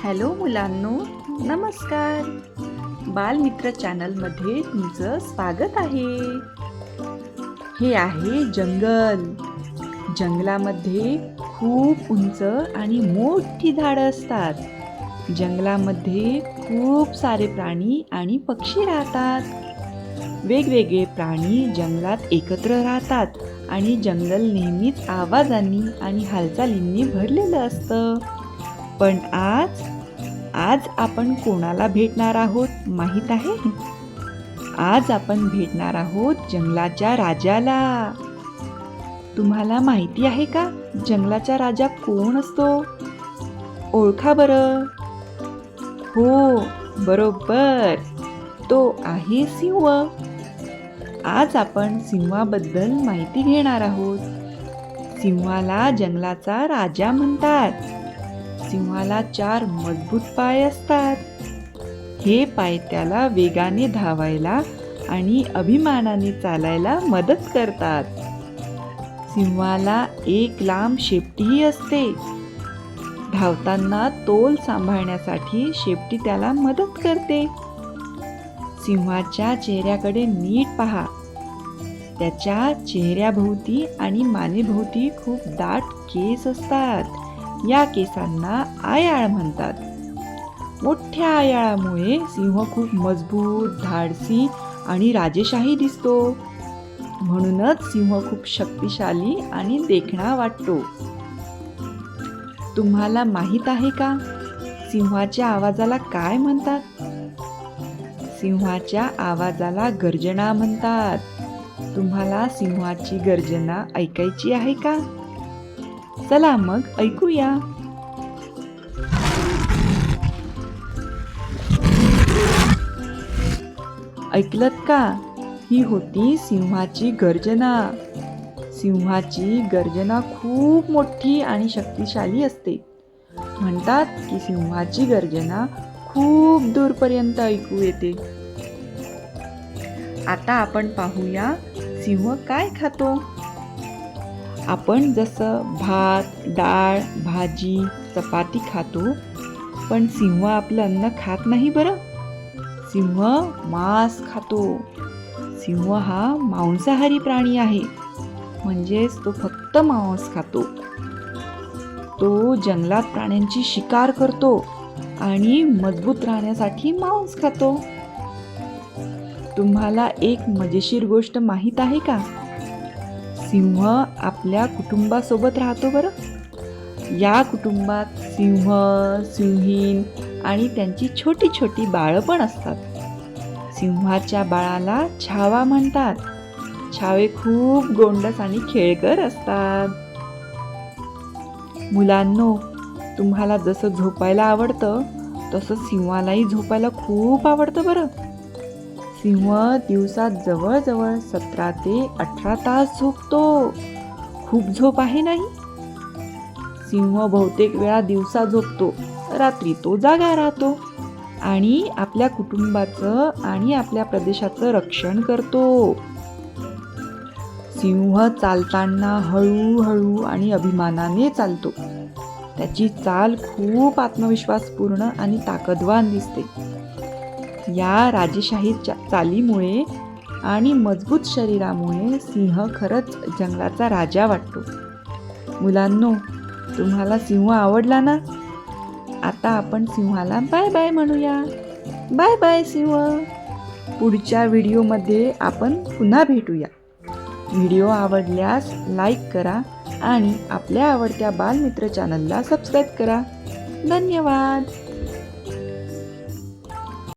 Hello मुलांनो, नमस्कार. बालमित्र चॅनलमध्ये तुमचं स्वागत आहे. हे आहे जंगल. जंगलामध्ये खूप उंच आणि मोठी झाडं असतात. जंगलामध्ये खूप सारे प्राणी आणि पक्षी राहतात. वेगवेगळे प्राणी जंगलात एकत्र राहतात आणि जंगल नेहमीच आवाजांनी आणि हालचालींनी भरलेलं असतं. पण आज आपण कोणाला भेटणार आहोत माहीत आहे? आज आपण भेटणार आहोत जंगलाच्या राजाला. तुम्हाला माहिती आहे का जंगलाचा राजा कोण असतो? ओळखा बरं. हो, बरोबर, तो आहे सिंह. आज आपण सिंहाबद्दल माहिती घेणार आहोत. सिंहाला जंगलाचा राजा म्हणतात. सिंहाला 4 मजबूत पाय असतात. हे पाय त्याला वेगाने धावायला आणि अभिमानाने चालायला मदत करतात. सिंहाला एक लांब शेपटीही असते. धावताना तोल सांभाळण्यासाठी शेपटी त्याला मदत करते. सिंहाच्या चेहऱ्याकडे नीट पहा. त्याच्या चेहऱ्याभोवती आणि मानेभोवती खूप दाट केस असतात. या केसांना आयाळ म्हणतात. मोठ्या आयाळामुळे सिंह खूप मजबूत, धाडसी आणि राजेशाही दिसतो. म्हणूनच सिंह खूप शक्तिशाली आणि देखणा वाटतो. तुम्हाला माहित आहे का सिंहाच्या आवाजाला काय म्हणतात? सिंहाच्या आवाजाला गर्जना म्हणतात. तुम्हाला सिंहाची गर्जना ऐकायची आहे का? चला मग ऐकूया. ऐकलत का? ही होती सिंहाची गर्जना. सिंहाची गर्जना खूप मोठी आणि शक्तिशाली असते. म्हणतात की सिंहाची गर्जना खूप दूरपर्यंत ऐकू येते. आता आपण पाहूया सिंह काय खातो. आपण जसं भात, डाळ, भाजी, चपाती खातो, पण सिंह आपलं अन्न खात नाही बरं. सिंह मांस खातो. सिंह हा मांसाहारी प्राणी आहे. म्हणजेच तो फक्त मांस खातो. तो जंगलात प्राण्यांची शिकार करतो आणि मजबूत राहण्यासाठी मांस खातो. तुम्हाला एक मजेशीर गोष्ट माहीत आहे का? सिंह आपल्या कुटुंबासोबत राहतो बरं. या कुटुंबात सिंह, सिंहीण आणि त्यांची छोटी छोटी बाळं पण असतात. सिंहाच्या बाळाला छावा म्हणतात. छावे खूप गोंडस आणि खेळकर असतात. मुलांनो, तुम्हाला जसं झोपायला आवडतं तसं सिंहालाही झोपायला खूप आवडतं बरं. सिंह दिवसात जवळजवळ 17 ते 18 तास झोपतो. खूप झोप आहे नाही? सिंह बहुतेक वेळा दिवसा झोपतो, रात्री तो जागा राहतो आणि आपल्या कुटुंबाचं आणि आपल्या प्रदेशाचं रक्षण करतो. सिंह चालताना हळूहळू आणि अभिमानाने चालतो. त्याची चाल खूप आत्मविश्वासपूर्ण आणि ताकदवान दिसते. या राजेशाही चालीमुळे आणि मजबूत शरीरामुळे सिंह खरंच जंगलाचा राजा वाटतो. मुलांनो, तुम्हाला सिंह आवडला ना? आता आपण सिंहाला बाय बाय म्हणूया. बाय बाय सिंह. पुढच्या व्हिडिओमध्ये आपण पुन्हा भेटूया. व्हिडिओ आवडल्यास लाईक करा आणि आपल्या आवडत्या बालमित्र चॅनलला सबस्क्राईब करा. धन्यवाद.